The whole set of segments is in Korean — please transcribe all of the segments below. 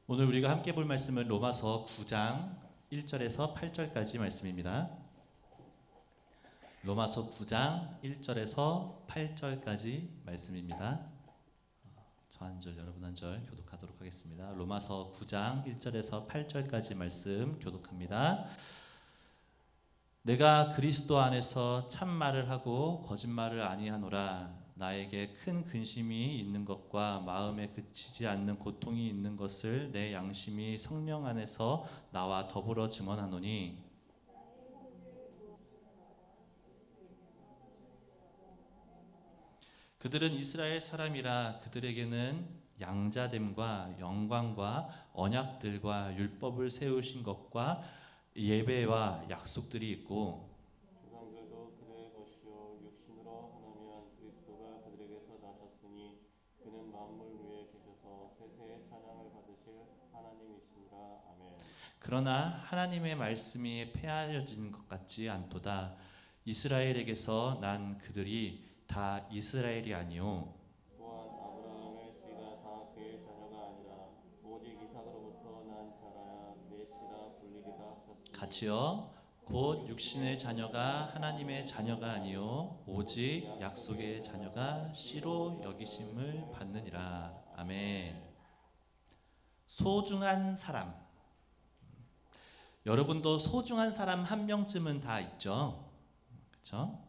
오늘 우리가 함께 볼 말씀은 로마서 9장 1절에서 8절까지 말씀입니다. 로마서 9장 1절에서 8절까지 말씀입니다. 저 한 절, 여러분 한 절 교독하도록 하겠습니다. 로마서 9장 1절에서 8절까지 말씀 교독합니다. 내가 그리스도 안에서 참말을 하고 거짓말을 아니하노라. 나에게 큰 근심이 있는 것과 마음에 그치지 않는 고통이 있는 것을 내 양심이 성령 안에서 나와 더불어 증언하노니 그들은 이스라엘 사람이라. 그들에게는 양자됨과 영광과 언약들과 율법을 세우신 것과 예배와 약속들이 있고 조상들도 그들의 것이요 육신으로 하나면 그리스도가 그들에게서 나셨으니 그는 만물 위에 계셔서 세세의 찬양을 받으실 하나님이시니라. 아멘. 그러나 하나님의 말씀이 폐하여진 것 같지 않도다. 이스라엘에게서 난 그들이 다 이스라엘이 아니요 또한 아브라함의 씨가 다 그의 자녀가 아니라 오직 이삭으로부터 난 자라야 내 씨라 불리리라 하셨으니 같이요. 곧 육신의 자녀가 하나님의 자녀가 아니요 오직 약속의 자녀가 씨로 여기심을 받느니라. 아멘. 소중한 사람. 여러분도 소중한 사람 한 명쯤은 다 있죠. 그렇죠?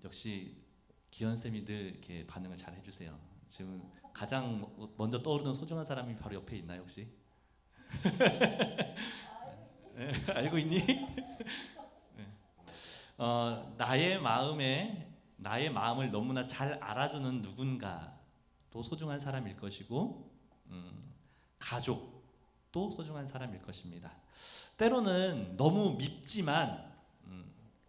역시 기현 쌤이 늘 이렇게 반응을 잘 해주세요. 지금 가장 먼저 떠오르는 소중한 사람이 바로 옆에 있나요, 혹시? 네, 알고 있니? 네. 나의 마음을 너무나 잘 알아주는 누군가도 소중한 사람일 것이고, 가족도 소중한 사람일 것입니다. 때로는 너무 밉지만,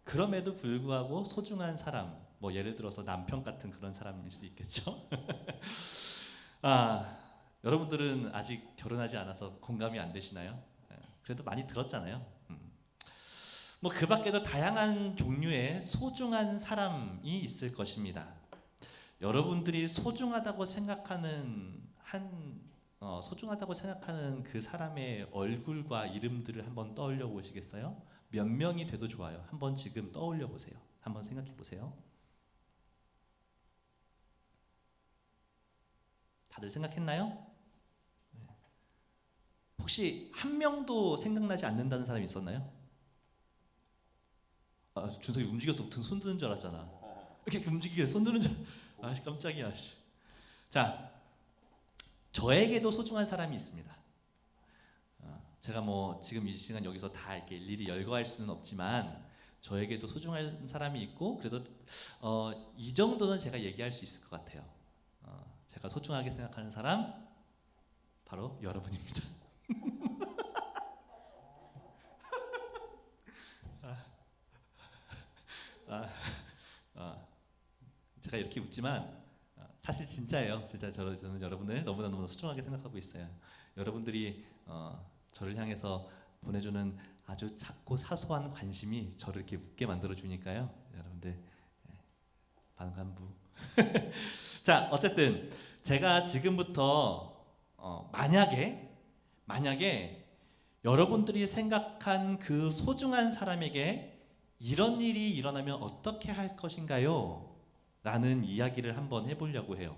그럼에도 불구하고 소중한 사람, 뭐 예를 들어서 남편 같은 그런 사람일 수 있겠죠. 여러분들은 아직 결혼하지 않아서 공감이 안 되시나요? 그래도 많이 들었잖아요. 뭐 그 밖에도 다양한 종류의 소중한 사람이 있을 것입니다. 여러분들이 소중하다고 생각하는 그 사람의 얼굴과 이름들을 한번 떠올려 보시겠어요? 몇 명이 돼도 좋아요. 한번 지금 떠올려 보세요. 한번 생각해 보세요. 다들 생각했나요? 혹시 한 명도 생각나지 않는다는 사람이 있었나요? 준석이 움직여서 무슨 손 드는 줄 알았잖아. 이렇게 움직이게 손 드는 줄. 깜짝이야. 자, 저에게도 소중한 사람이 있습니다. 제가 뭐 지금 이 시간 여기서 다 이렇게 일일이 열거할 수는 없지만 저에게도 소중한 사람이 있고 그래도 이 정도는 제가 얘기할 수 있을 것 같아요. 제가 소중하게 생각하는 사람 바로 여러분입니다. 제가 이렇게 웃지만 사실 진짜예요. 진짜 저는 여러분을 너무나 소중하게 생각하고 있어요. 여러분들이 저를 향해서 보내주는 아주 작고 사소한 관심이 저를 이렇게 웃게 만들어 주니까요. 여러분들 반간부. 자, 어쨌든 제가 지금부터 만약에 여러분들이 생각한 그 소중한 사람에게 이런 일이 일어나면 어떻게 할 것인가요? 라는 이야기를 한번 해보려고 해요.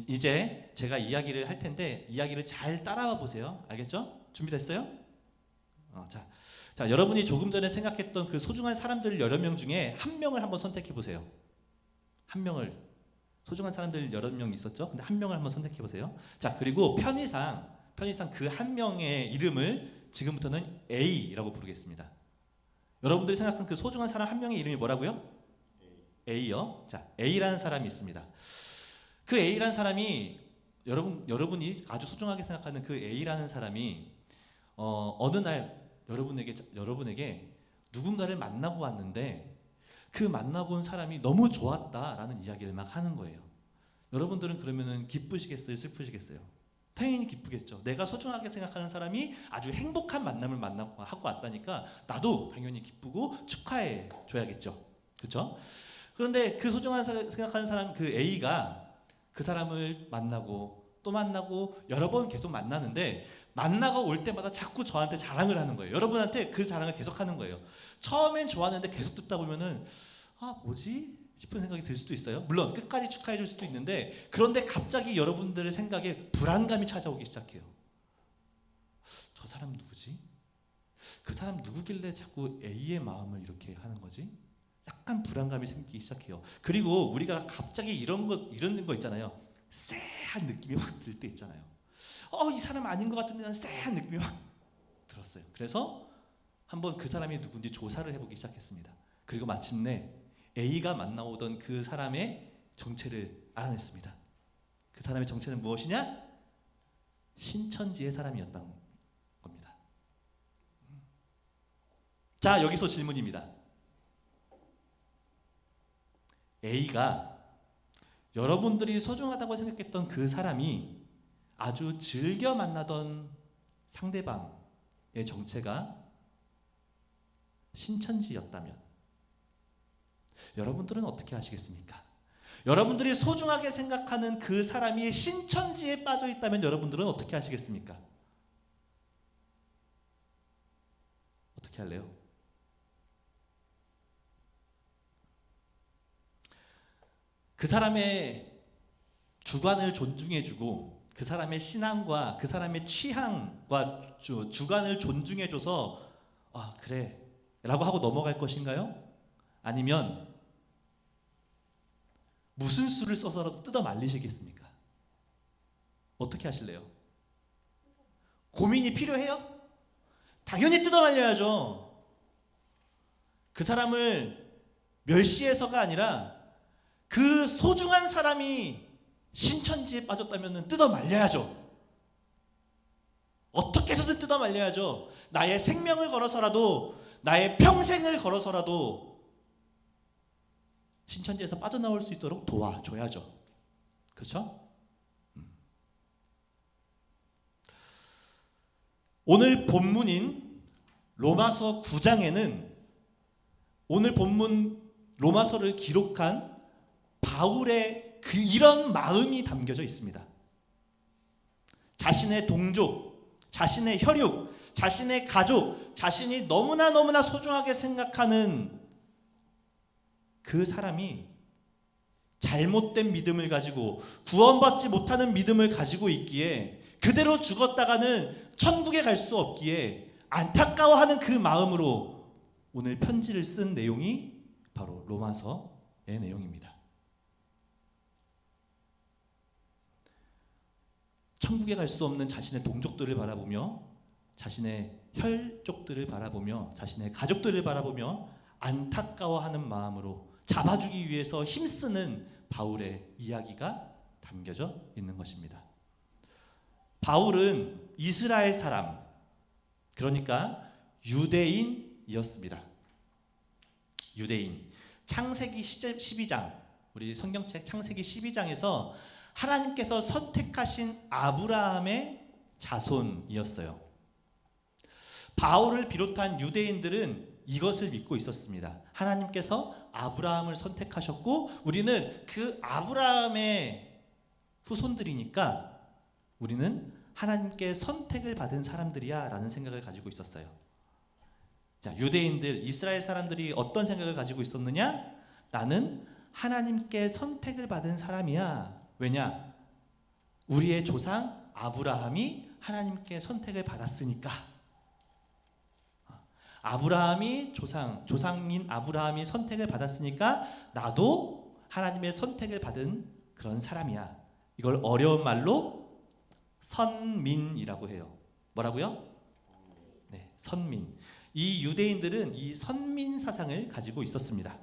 이제 제가 이야기를 할 텐데 이야기를 잘 따라와 보세요. 알겠죠? 준비됐어요? 자, 여러분이 조금 전에 생각했던 그 소중한 사람들 여러 명 중에 한 명을 한번 선택해 보세요. 한 명을. 소중한 사람들 여러 명 있었죠? 근데 한 명을 한번 선택해 보세요. 자, 그리고 편의상 그 한 명의 이름을 지금부터는 A라고 부르겠습니다. 여러분들이 생각한 그 소중한 사람 한 명의 이름이 뭐라고요? A요. 자, A라는 사람이 있습니다. 그 A라는 사람이 여러분이 아주 소중하게 생각하는 그 A라는 사람이 어느 날 여러분에게 누군가를 만나고 왔는데 그 만나고 온 사람이 너무 좋았다라는 이야기를 막 하는 거예요. 여러분들은 그러면은 기쁘시겠어요? 슬프시겠어요? 당연히 기쁘겠죠. 내가 소중하게 생각하는 사람이 아주 행복한 만남을 하고 왔다니까 나도 당연히 기쁘고 축하해 줘야겠죠. 그렇죠? 그런데 그 소중한 생각하는 사람 그 A가 그 사람을 만나고 또 만나고 여러 번 계속 만나는데 만나고 올 때마다 자꾸 저한테 자랑을 하는 거예요. 여러분한테 그 자랑을 계속 하는 거예요. 처음엔 좋았는데 계속 듣다 보면은 뭐지? 싶은 생각이 들 수도 있어요. 물론 끝까지 축하해 줄 수도 있는데 그런데 갑자기 여러분들의 생각에 불안감이 찾아오기 시작해요. 저 사람 누구지? 그 사람 누구길래 자꾸 A의 마음을 이렇게 하는 거지? 약간 불안감이 생기기 시작해요. 그리고 우리가 갑자기 이런 거 있잖아요. 쎄한 느낌이 확 들 때 있잖아요. 이 사람 아닌 것 같은데 난 쎄한 느낌이 확 들었어요. 그래서 한번 그 사람이 누군지 조사를 해보기 시작했습니다. 그리고 마침내 A가 만나오던 그 사람의 정체를 알아냈습니다. 그 사람의 정체는 무엇이냐? 신천지의 사람이었던 겁니다. 자, 여기서 질문입니다. A가 여러분들이 소중하다고 생각했던 그 사람이 아주 즐겨 만나던 상대방의 정체가 신천지였다면 여러분들은 어떻게 하시겠습니까? 여러분들이 소중하게 생각하는 그 사람이 신천지에 빠져 있다면 여러분들은 어떻게 하시겠습니까? 어떻게 할래요? 그 사람의 주관을 존중해주고 그 사람의 신앙과 그 사람의 취향과 주관을 존중해줘서 그래 라고 하고 넘어갈 것인가요? 아니면 무슨 수를 써서라도 뜯어 말리시겠습니까? 어떻게 하실래요? 고민이 필요해요? 당연히 뜯어 말려야죠. 그 사람을 멸시해서가 아니라 그 소중한 사람이 신천지에 빠졌다면 뜯어 말려야죠. 어떻게 해서든 뜯어 말려야죠. 나의 생명을 걸어서라도 나의 평생을 걸어서라도 신천지에서 빠져나올 수 있도록 도와줘야죠. 그렇죠? 오늘 본문인 로마서 9장에는 오늘 본문 로마서를 기록한 바울의 이런 마음이 담겨져 있습니다. 자신의 동족, 자신의 혈육, 자신의 가족, 자신이 너무나 소중하게 생각하는 그 사람이 잘못된 믿음을 가지고 구원받지 못하는 믿음을 가지고 있기에 그대로 죽었다가는 천국에 갈 수 없기에 안타까워하는 그 마음으로 오늘 편지를 쓴 내용이 바로 로마서의 내용입니다. 천국에 갈 수 없는 자신의 동족들을 바라보며 자신의 혈족들을 바라보며 자신의 가족들을 바라보며 안타까워하는 마음으로 잡아주기 위해서 힘쓰는 바울의 이야기가 담겨져 있는 것입니다. 바울은 이스라엘 사람, 그러니까 유대인이었습니다. 유대인. 창세기 12장, 우리 성경책 창세기 12장에서 하나님께서 선택하신 아브라함의 자손이었어요. 바울을 비롯한 유대인들은 이것을 믿고 있었습니다. 하나님께서 아브라함을 선택하셨고 우리는 그 아브라함의 후손들이니까 우리는 하나님께 선택을 받은 사람들이야 라는 생각을 가지고 있었어요. 자, 유대인들, 이스라엘 사람들이 어떤 생각을 가지고 있었느냐? 나는 하나님께 선택을 받은 사람이야. 왜냐? 우리의 조상 아브라함이 하나님께 선택을 받았으니까. 아브라함이 조상인 아브라함이 선택을 받았으니까 나도 하나님의 선택을 받은 그런 사람이야. 이걸 어려운 말로 선민이라고 해요. 뭐라고요? 네, 선민. 이 유대인들은 이 선민 사상을 가지고 있었습니다.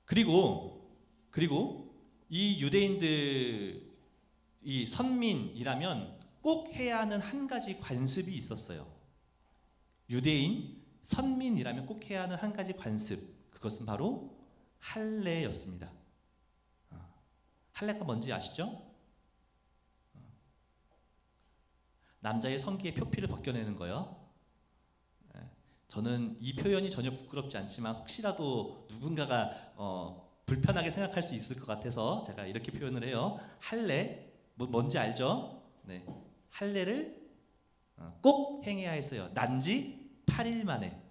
그리고 이 유대인들 이 선민이라면 꼭 해야 하는 한 가지 관습이 있었어요. 유대인 선민이라면 꼭 해야 하는 한 가지 관습, 그것은 바로 할례였습니다. 할례가 뭔지 아시죠? 남자의 성기에 표피를 벗겨내는 거요. 저는 이 표현이 전혀 부끄럽지 않지만 혹시라도 누군가가 불편하게 생각할 수 있을 것 같아서 제가 이렇게 표현을 해요. 할례, 뭔지 알죠? 네, 할례를 꼭 행해야 했어요. 난지 8일 만에,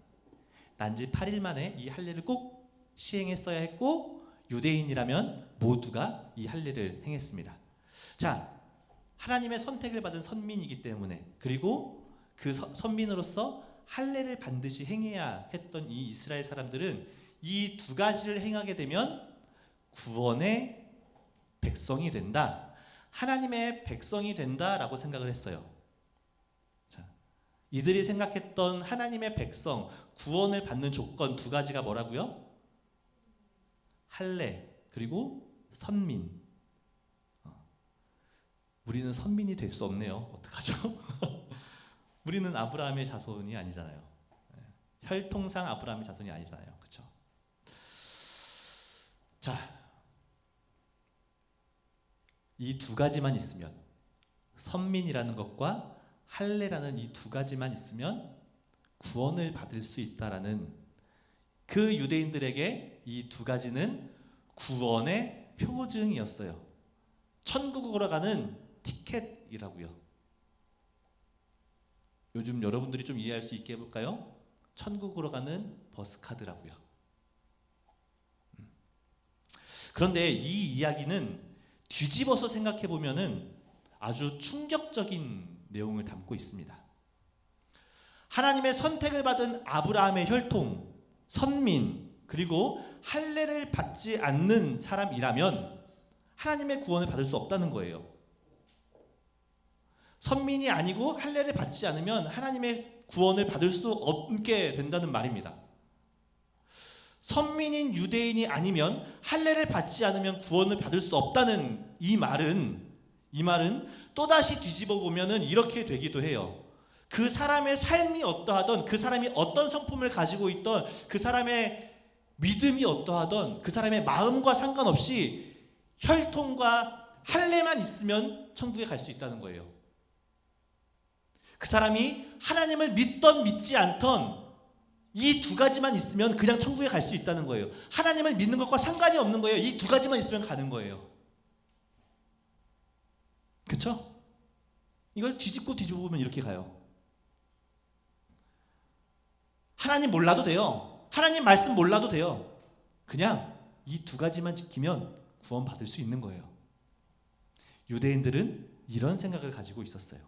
난지 8일 만에 이 할례를 꼭 시행했어야 했고, 유대인이라면 모두가 이 할례를 행했습니다. 자, 하나님의 선택을 받은 선민이기 때문에, 그리고 그 선민으로서 할례를 반드시 행해야 했던 이 이스라엘 사람들은 이 두 가지를 행하게 되면 구원의 백성이 된다, 하나님의 백성이 된다라고 생각을 했어요. 자, 이들이 생각했던 하나님의 백성, 구원을 받는 조건 두 가지가 뭐라고요? 할례, 그리고 선민. 우리는 선민이 될 수 없네요. 어떡하죠? 우리는 아브라함의 자손이 아니잖아요. 혈통상 아브라함의 자손이 아니잖아요. 그렇죠? 자, 이 두 가지만 있으면, 선민이라는 것과 할례라는 이 두 가지만 있으면 구원을 받을 수 있다라는, 그 유대인들에게 이 두 가지는 구원의 표징이었어요. 천국으로 가는 티켓이라고요. 요즘 여러분들이 좀 이해할 수 있게 해볼까요? 천국으로 가는 버스카드라고요. 그런데 이 이야기는 뒤집어서 생각해 보면은 아주 충격적인 내용을 담고 있습니다. 하나님의 선택을 받은 아브라함의 혈통, 선민, 그리고 할례를 받지 않는 사람이라면 하나님의 구원을 받을 수 없다는 거예요. 선민이 아니고 할례를 받지 않으면 하나님의 구원을 받을 수 없게 된다는 말입니다. 선민인 유대인이 아니면 할례를 받지 않으면 구원을 받을 수 없다는 이 말은 또다시 뒤집어 보면은 이렇게 되기도 해요. 그 사람의 삶이 어떠하던, 그 사람이 어떤 성품을 가지고 있던, 그 사람의 믿음이 어떠하던, 그 사람의 마음과 상관없이 혈통과 할례만 있으면 천국에 갈 수 있다는 거예요. 그 사람이 하나님을 믿던 믿지 않던 이 두 가지만 있으면 그냥 천국에 갈 수 있다는 거예요. 하나님을 믿는 것과 상관이 없는 거예요. 이 두 가지만 있으면 가는 거예요. 그렇죠? 이걸 뒤집고 보면 이렇게 가요. 하나님 몰라도 돼요. 하나님 말씀 몰라도 돼요. 그냥 이 두 가지만 지키면 구원받을 수 있는 거예요. 유대인들은 이런 생각을 가지고 있었어요.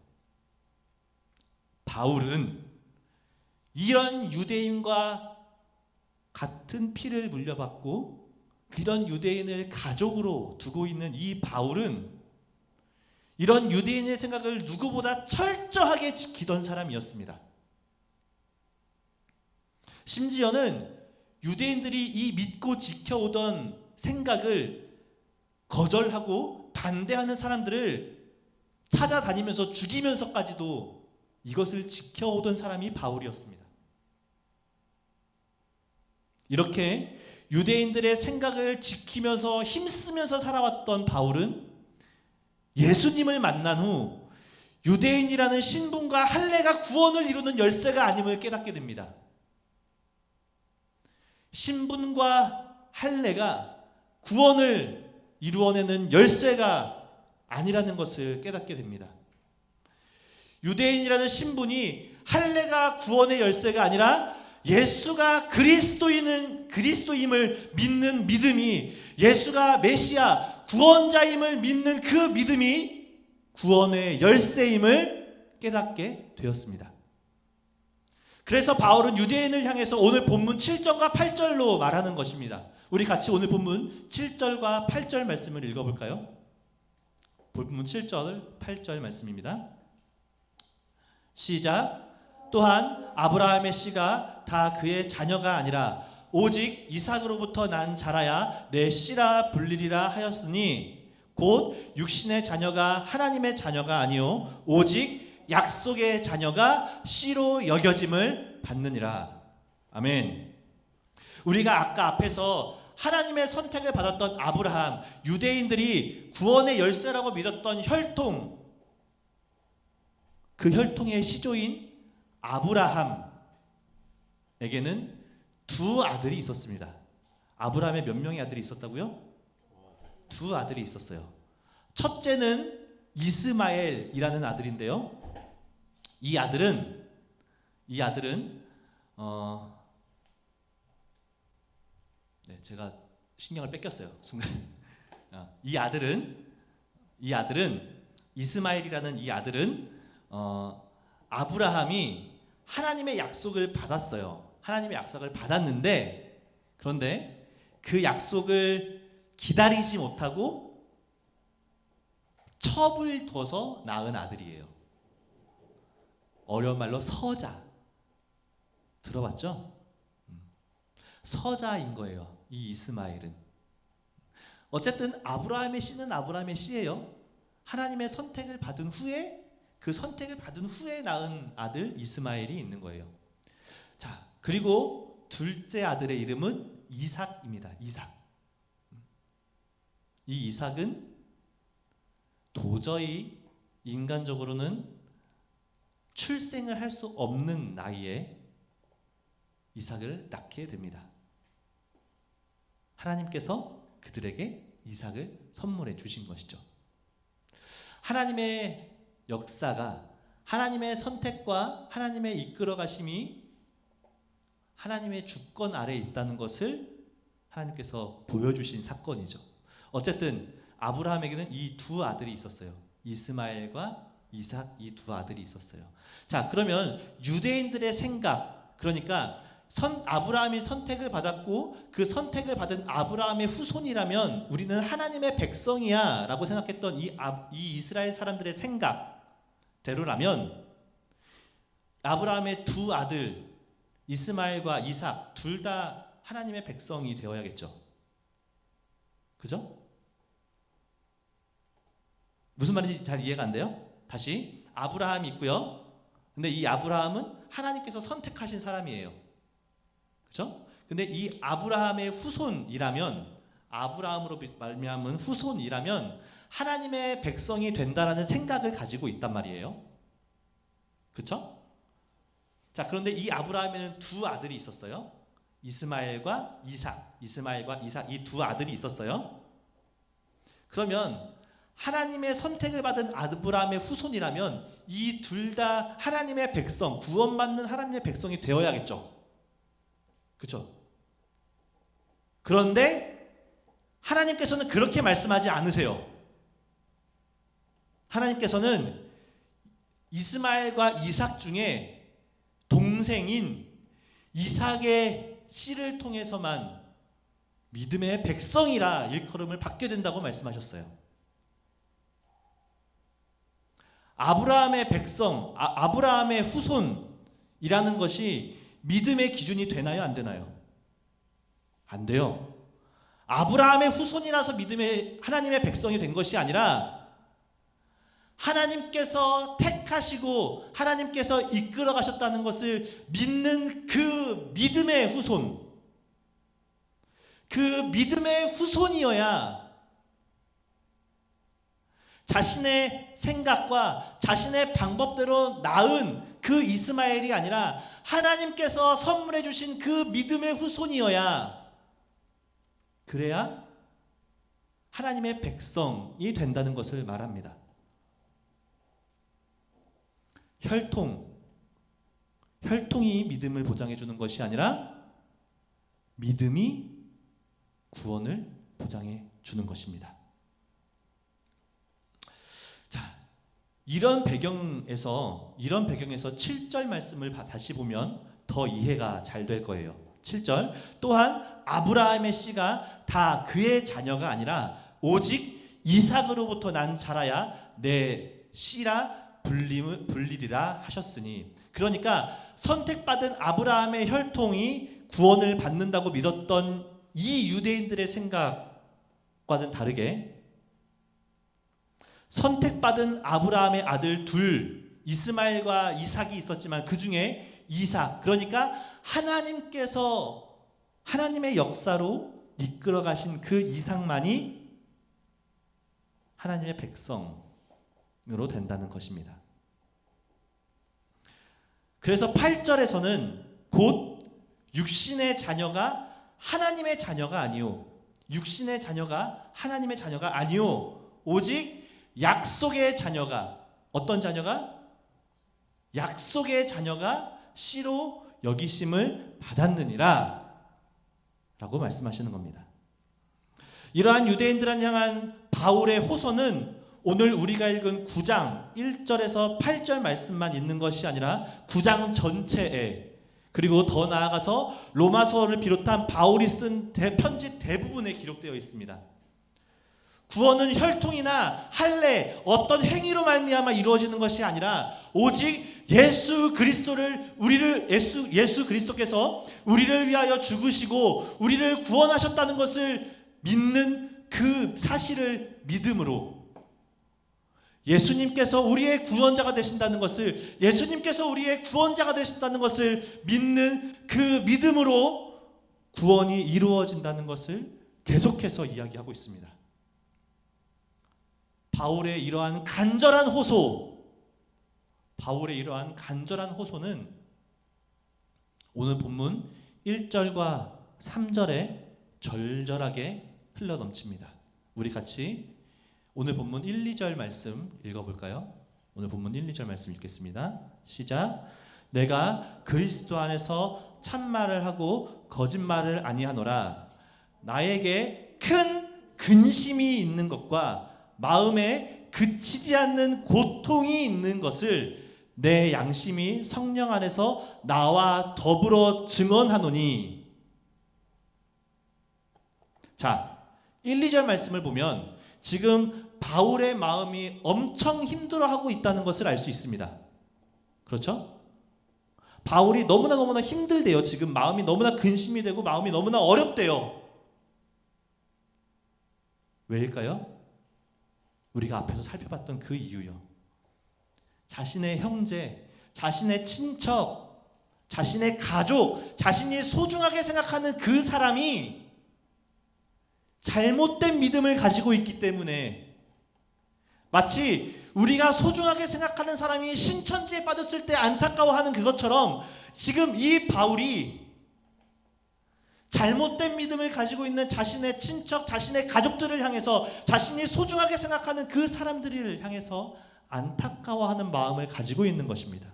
바울은 이런 유대인과 같은 피를 물려받고 이런 유대인을 가족으로 두고 있는 이 바울은 이런 유대인의 생각을 누구보다 철저하게 지키던 사람이었습니다. 심지어는 유대인들이 이 믿고 지켜오던 생각을 거절하고 반대하는 사람들을 찾아다니면서 죽이면서까지도 이것을 지켜오던 사람이 바울이었습니다. 이렇게 유대인들의 생각을 지키면서 힘쓰면서 살아왔던 바울은 예수님을 만난 후 유대인이라는 신분과 할례가 구원을 이루는 열쇠가 아님을 깨닫게 됩니다. 신분과 할례가 구원을 이루어내는 열쇠가 아니라는 것을 깨닫게 됩니다. 유대인이라는 신분이 할례가 구원의 열쇠가 아니라 예수가 그리스도임을 믿는 믿음이, 예수가 메시아 구원자임을 믿는 그 믿음이 구원의 열쇠임을 깨닫게 되었습니다. 그래서 바울은 유대인을 향해서 오늘 본문 7절과 8절로 말하는 것입니다. 우리 같이 오늘 본문 7절과 8절 말씀을 읽어볼까요? 본문 7절, 8절 말씀입니다. 시작. 또한 아브라함의 씨가 다 그의 자녀가 아니라 오직 이삭으로부터 난 자라야 내 씨라 불리리라 하였으니 곧 육신의 자녀가 하나님의 자녀가 아니요 오직 약속의 자녀가 씨로 여겨짐을 받느니라. 아멘. 우리가 아까 앞에서 하나님의 선택을 받았던 아브라함, 유대인들이 구원의 열쇠라고 믿었던 혈통, 그 혈통의 시조인 아브라함에게는 두 아들이 있었습니다. 아브라함의 몇 명의 아들이 있었다고요? 두 아들이 있었어요. 첫째는 이스마엘이라는 아들인데요. 이 아들은 네, 제가 신경을 뺏겼어요. 순간. 이 아들은 이스마엘이라는 이 아들은 아브라함이 하나님의 약속을 받았어요. 하나님의 약속을 받았는데, 그런데 그 약속을 기다리지 못하고 첩을 둬서 낳은 아들이에요. 어려운 말로 서자. 들어봤죠? 서자인 거예요. 이 이스마엘은. 어쨌든 아브라함의 씨는 아브라함의 씨예요. 하나님의 선택을 받은 후에, 그 선택을 받은 후에 낳은 아들 이스마엘이 있는 거예요. 자, 그리고 둘째 아들의 이름은 이삭입니다. 이삭. 이 이삭은 도저히 인간적으로는 출생을 할 수 없는 나이에 이삭을 낳게 됩니다. 하나님께서 그들에게 이삭을 선물해 주신 것이죠. 하나님의 역사가, 하나님의 선택과 하나님의 이끌어 가심이 하나님의 주권 아래에 있다는 것을 하나님께서 보여주신 사건이죠. 어쨌든 아브라함에게는 이 두 아들이 있었어요. 이스마엘과 이삭, 이 두 아들이 있었어요. 자, 그러면 유대인들의 생각, 그러니까 아브라함이 선택을 받았고 그 선택을 받은 아브라함의 후손이라면 우리는 하나님의 백성이야 라고 생각했던 이 이스라엘 사람들의 생각대로라면 아브라함의 두 아들 이스마엘과 이삭 둘 다 하나님의 백성이 되어야겠죠. 그죠? 무슨 말인지 잘 이해가 안 돼요? 다시, 아브라함이 있고요. 근데 이 아브라함은 하나님께서 선택하신 사람이에요. 그렇죠? 근데 이 아브라함의 후손이라면, 아브라함으로 말미암은 후손이라면 하나님의 백성이 된다라는 생각을 가지고 있단 말이에요. 그렇죠? 자, 그런데 이 아브라함에는 두 아들이 있었어요. 이스마엘과 이삭 이 두 아들이 있었어요. 그러면 하나님의 선택을 받은 아브라함의 후손이라면 이 둘 다 하나님의 백성, 구원받는 하나님의 백성이 되어야겠죠. 그렇죠? 그런데 하나님께서는 그렇게 말씀하지 않으세요. 하나님께서는 이스마엘과 이삭 중에 동생인 이삭의 씨를 통해서만 믿음의 백성이라 일컬음을 받게 된다고 말씀하셨어요. 아브라함의 백성, 아브라함의 후손이라는 것이 믿음의 기준이 되나요? 안 되나요? 안 돼요. 아브라함의 후손이라서 하나님의 백성이 된 것이 아니라 하나님께서 택하시고 하나님께서 이끌어 가셨다는 것을 믿는 그 믿음의 후손, 그 믿음의 후손이어야 자신의 생각과 자신의 방법대로 낳은 그 이스마엘이 아니라 하나님께서 선물해 주신 그 믿음의 후손이어야, 그래야 하나님의 백성이 된다는 것을 말합니다. 혈통이 믿음을 보장해 주는 것이 아니라 믿음이 구원을 보장해 주는 것입니다. 자, 이런 배경에서 7절 말씀을 다시 보면 더 이해가 잘 될 거예요. 7절, 또한 아브라함의 씨가 다 그의 자녀가 아니라 오직 이삭으로부터 난 자라야 내 씨라 불리리라 하셨으니, 그러니까 선택받은 아브라함의 혈통이 구원을 받는다고 믿었던 이 유대인들의 생각과는 다르게 선택받은 아브라함의 아들 둘, 이스마엘과 이삭이 있었지만 그 중에 이삭, 그러니까 하나님께서 하나님의 역사로 이끌어 가신 그 이삭만이 하나님의 백성으로 된다는 것입니다. 그래서 8절에서는 곧 육신의 자녀가 하나님의 자녀가 아니요, 육신의 자녀가 하나님의 자녀가 아니요, 오직 약속의 자녀가, 어떤 자녀가? 약속의 자녀가 씨로 여기심을 받았느니라 라고 말씀하시는 겁니다. 이러한 유대인들을 향한 바울의 호소는 오늘 우리가 읽은 9장 1절에서 8절 말씀만 있는 것이 아니라 9장 전체에, 그리고 더 나아가서 로마서를 비롯한 바울이 쓴 편지 대부분에 기록되어 있습니다. 구원은 혈통이나 할례, 어떤 행위로 말미암아 이루어지는 것이 아니라 오직 예수 그리스도께서 우리를 위하여 죽으시고 우리를 구원하셨다는 것을 믿는 그 사실을 믿음으로, 예수님께서 우리의 구원자가 되신다는 것을, 예수님께서 우리의 구원자가 되신다는 것을 믿는 그 믿음으로 구원이 이루어진다는 것을 계속해서 이야기하고 있습니다. 바울의 이러한 간절한 호소는 오늘 본문 1절과 3절에 절절하게 흘러넘칩니다. 우리 같이 오늘 본문 1, 2절 말씀 읽어볼까요? 오늘 본문 1, 2절 말씀 읽겠습니다. 시작. 내가 그리스도 안에서 참말을 하고 거짓말을 아니하노라. 나에게 큰 근심이 있는 것과 마음에 그치지 않는 고통이 있는 것을 내 양심이 성령 안에서 나와 더불어 증언하노니. 자, 1, 2절 말씀을 보면 지금 바울의 마음이 엄청 힘들어하고 있다는 것을 알 수 있습니다. 그렇죠? 바울이 너무나 힘들대요. 지금 마음이 너무나 근심이 되고 마음이 너무나 어렵대요. 왜일까요? 우리가 앞에서 살펴봤던 그 이유요. 자신의 형제, 자신의 친척, 자신의 가족, 자신이 소중하게 생각하는 그 사람이 잘못된 믿음을 가지고 있기 때문에, 마치 우리가 소중하게 생각하는 사람이 신천지에 빠졌을 때 안타까워하는 그것처럼 지금 이 바울이 잘못된 믿음을 가지고 있는 자신의 친척, 자신의 가족들을 향해서, 자신이 소중하게 생각하는 그 사람들을 향해서 안타까워하는 마음을 가지고 있는 것입니다.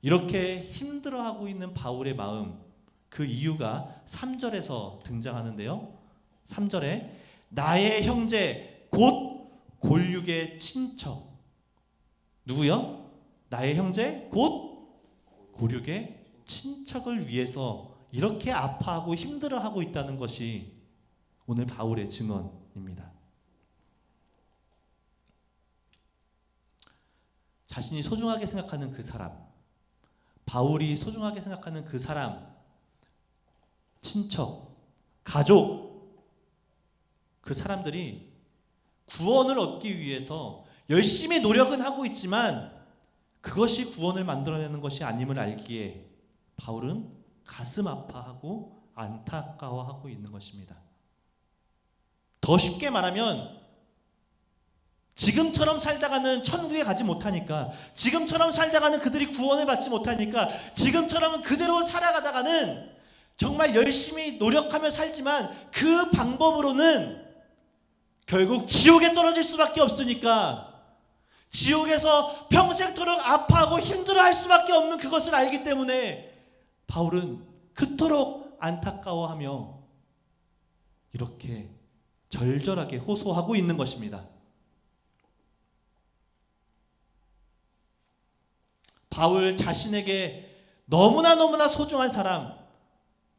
이렇게 힘들어하고 있는 바울의 마음, 그 이유가 3절에서 등장하는데요. 3절에 나의 형제 곧 골육의 친척. 누구요? 나의 형제 곧 골육의 친척을 위해서 이렇게 아파하고 힘들어하고 있다는 것이 오늘 바울의 증언입니다. 자신이 소중하게 생각하는 그 사람, 바울이 소중하게 생각하는 그 사람, 친척, 가족, 그 사람들이 구원을 얻기 위해서 열심히 노력은 하고 있지만 그것이 구원을 만들어내는 것이 아님을 알기에 바울은 가슴 아파하고 안타까워하고 있는 것입니다. 더 쉽게 말하면 지금처럼 살다가는 천국에 가지 못하니까, 지금처럼 살다가는 그들이 구원을 받지 못하니까, 지금처럼 그대로 살아가다가는 정말 열심히 노력하며 살지만 그 방법으로는 결국 지옥에 떨어질 수밖에 없으니까, 지옥에서 평생토록 아파하고 힘들어할 수밖에 없는 그것을 알기 때문에 바울은 그토록 안타까워하며 이렇게 절절하게 호소하고 있는 것입니다. 바울 자신에게 너무나 소중한 사람,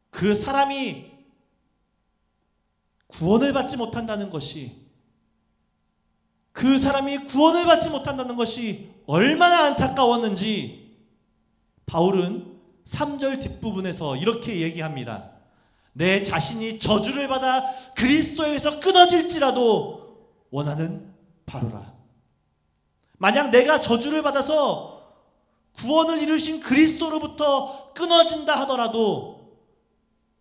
그 사람이 구원을 받지 못한다는 것이, 그 사람이 구원을 받지 못한다는 것이 얼마나 안타까웠는지 바울은 3절 뒷부분에서 이렇게 얘기합니다. 내 자신이 저주를 받아 그리스도에서 끊어질지라도 원하는 바로라. 만약 내가 저주를 받아서 구원을 이루신 그리스도로부터 끊어진다 하더라도,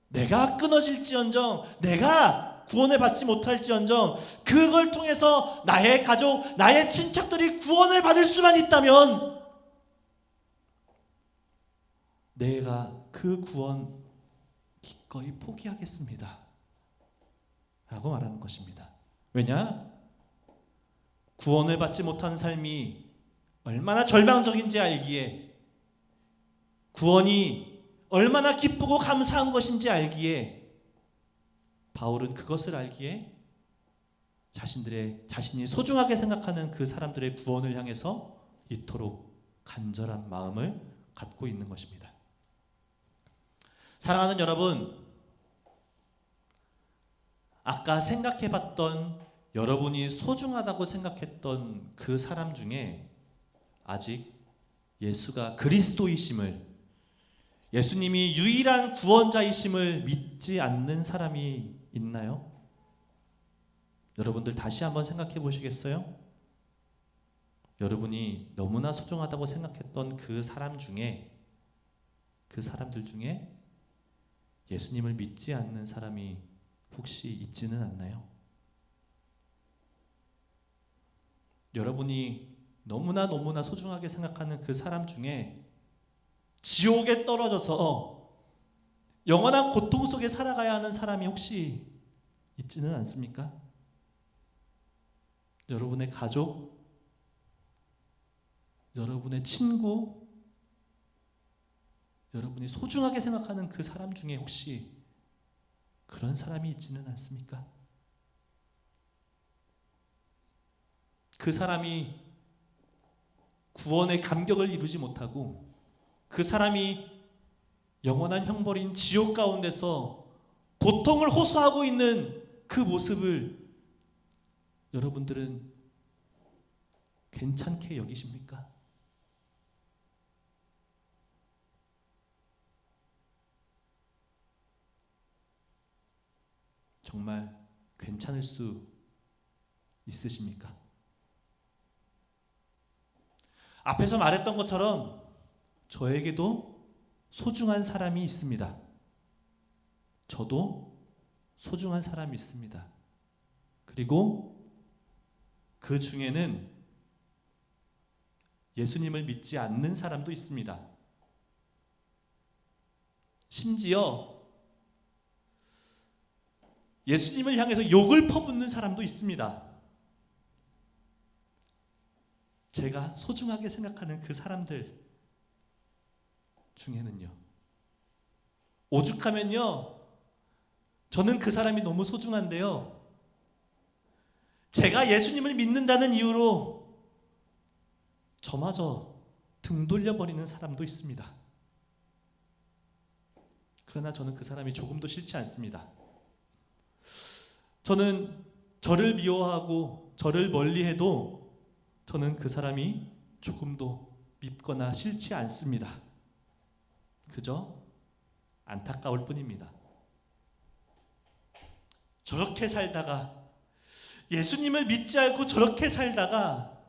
내가 끊어질지언정, 내가 구원을 받지 못할지언정, 그걸 통해서 나의 가족, 나의 친척들이 구원을 받을 수만 있다면 내가 그 구원 기꺼이 포기하겠습니다. 라고 말하는 것입니다. 왜냐? 구원을 받지 못한 삶이 얼마나 절망적인지 알기에, 구원이 얼마나 기쁘고 감사한 것인지 알기에, 바울은 그것을 알기에 자신이 소중하게 생각하는 그 사람들의 구원을 향해서 이토록 간절한 마음을 갖고 있는 것입니다. 사랑하는 여러분, 아까 생각해봤던, 여러분이 소중하다고 생각했던 그 사람 중에 아직 예수가 그리스도이심을, 예수님이 유일한 구원자이심을 믿지 않는 사람이 있나요? 여러분들 다시 한번 생각해 보시겠어요? 여러분이 너무나 소중하다고 생각했던 그 사람들 중에 예수님을 믿지 않는 사람이 혹시 있지는 않나요? 여러분이 너무나 소중하게 생각하는 그 사람 중에 지옥에 떨어져서 영원한 고통 속에 살아가야 하는 사람이 혹시 있지는 않습니까? 여러분의 가족, 여러분의 친구, 여러분이 소중하게 생각하는 그 사람 중에 혹시 그런 사람이 있지는 않습니까? 그 사람이 구원의 감격을 이루지 못하고, 그 사람이 영원한 형벌인 지옥 가운데서 고통을 호소하고 있는 그 모습을 여러분들은 괜찮게 여기십니까? 정말 괜찮을 수 있으십니까? 앞에서 말했던 것처럼 저에게도 소중한 사람이 있습니다. 저도 소중한 사람이 있습니다. 그리고 그 중에는 예수님을 믿지 않는 사람도 있습니다. 심지어 예수님을 향해서 욕을 퍼붓는 사람도 있습니다. 제가 소중하게 생각하는 그 사람들 중에는요, 오죽하면요, 저는 그 사람이 너무 소중한데요, 제가 예수님을 믿는다는 이유로 저마저 등 돌려버리는 사람도 있습니다. 그러나 저는 그 사람이 조금도 싫지 않습니다. 저는 저를 미워하고 저를 멀리해도 저는 그 사람이 조금도 밉거나 싫지 않습니다. 그저 안타까울 뿐입니다. 저렇게 살다가, 예수님을 믿지 않고 저렇게 살다가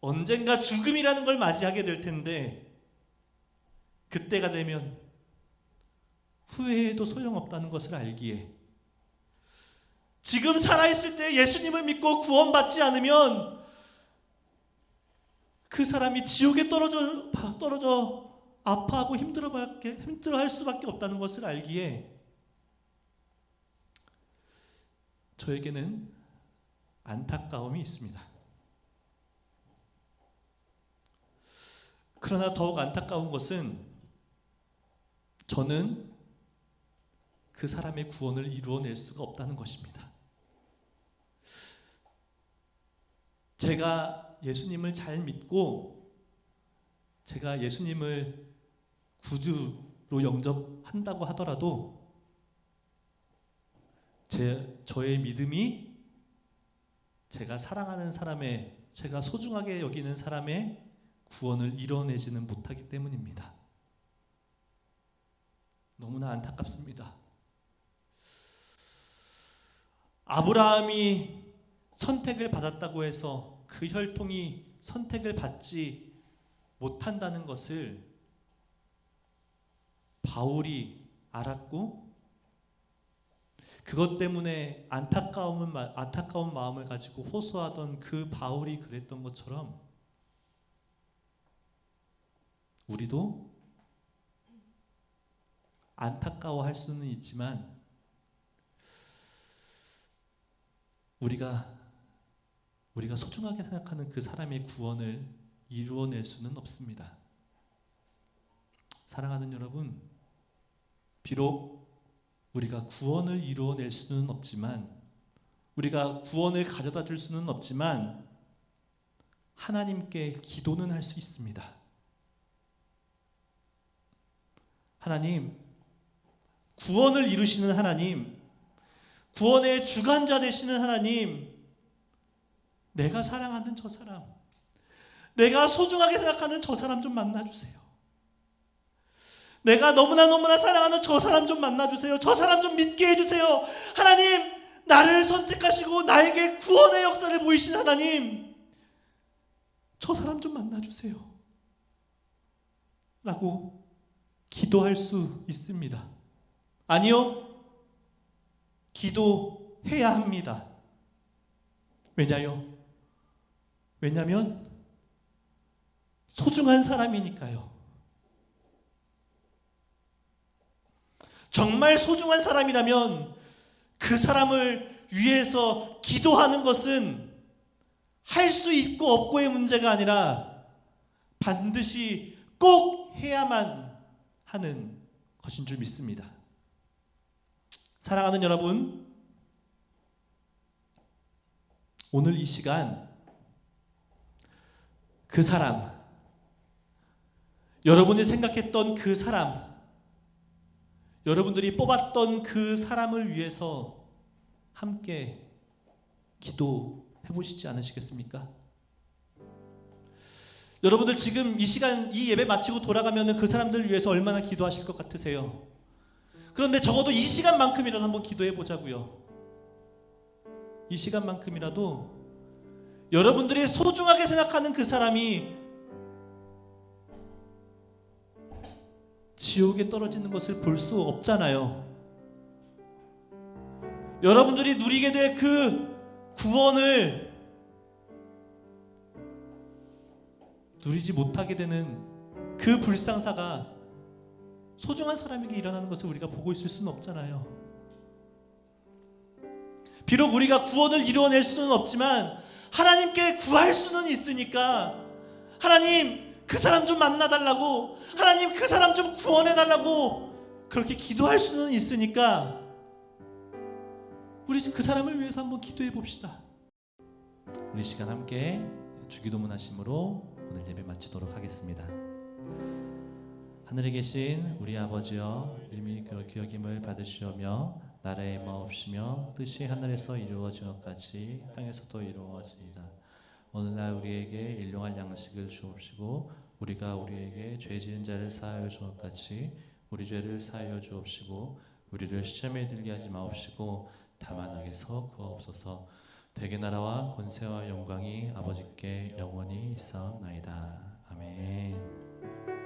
언젠가 죽음이라는 걸 맞이하게 될 텐데, 그때가 되면 후회해도 소용없다는 것을 알기에, 지금 살아있을 때 예수님을 믿고 구원받지 않으면 그 사람이 지옥에 떨어져 아파하고 힘들어할 수밖에 없다는 것을 알기에 저에게는 안타까움이 있습니다. 그러나 더욱 안타까운 것은 저는 그 사람의 구원을 이루어낼 수가 없다는 것입니다. 제가 예수님을 잘 믿고 제가 예수님을 구주로 영접한다고 하더라도 저의 믿음이 제가 사랑하는 사람의, 제가 소중하게 여기는 사람의 구원을 이뤄내지는 못하기 때문입니다. 너무나 안타깝습니다. 아브라함이 선택을 받았다고 해서 그 혈통이 선택을 받지 못한다는 것을 바울이 알았고, 그것 때문에 안타까운 마음을 가지고 호소하던 그 바울이 그랬던 것처럼 우리도 안타까워할 수는 있지만 우리가 소중하게 생각하는 그 사람의 구원을 이루어낼 수는 없습니다. 사랑하는 여러분, 비록 우리가 구원을 이루어낼 수는 없지만, 우리가 구원을 가져다 줄 수는 없지만 하나님께 기도는 할 수 있습니다. 하나님, 구원을 이루시는 하나님, 구원의 주관자 되시는 하나님, 내가 사랑하는 저 사람, 내가 소중하게 생각하는 저 사람 좀 만나주세요. 내가 너무나 사랑하는 저 사람 좀 만나주세요. 저 사람 좀 믿게 해주세요. 하나님, 나를 선택하시고 나에게 구원의 역사를 보이신 하나님, 저 사람 좀 만나주세요 라고 기도할 수 있습니다. 아니요, 기도해야 합니다. 왜냐면 소중한 사람이니까요. 정말 소중한 사람이라면 그 사람을 위해서 기도하는 것은 할 수 있고 없고의 문제가 아니라 반드시 꼭 해야만 하는 것인 줄 믿습니다. 사랑하는 여러분, 오늘 이 시간 그 사람, 여러분이 생각했던 그 사람, 여러분들이 뽑았던 그 사람을 위해서 함께 기도해 보시지 않으시겠습니까? 여러분들 지금 이 시간 이 예배 마치고 돌아가면 그 사람들을 위해서 얼마나 기도하실 것 같으세요? 그런데 적어도 이 시간만큼이라도 한번 기도해 보자고요. 이 시간만큼이라도 여러분들이 소중하게 생각하는 그 사람이 지옥에 떨어지는 것을 볼 수 없잖아요. 여러분들이 누리게 될 그 구원을 누리지 못하게 되는 그 불상사가 소중한 사람에게 일어나는 것을 우리가 보고 있을 수는 없잖아요. 비록 우리가 구원을 이루어낼 수는 없지만 하나님께 구할 수는 있으니까, 하나님 그 사람 좀 만나달라고, 하나님 그 사람 좀 구원해달라고 그렇게 기도할 수는 있으니까 우리 그 사람을 위해서 한번 기도해 봅시다. 우리 시간 함께 주기도문 하심으로 오늘 예배 마치도록 하겠습니다. 하늘에 계신 우리 아버지여, 이름이 그렇게 여김을 받으시오며 나라의 마옵시며 뜻이 하늘에서 이루어진 것 같이 땅에서도 이루어지이다. 오늘날 우리에게 일용할 양식을 주옵시고 우리가 우리에게 죄 지은 자를 사하여 준 것 같이 우리 죄를 사하여 주옵시고 우리를 시험에 들게 하지 마옵시고 다만 악에서 구하옵소서. 대개 나라와 권세와 영광이 아버지께 영원히 있사옵나이다. 아멘.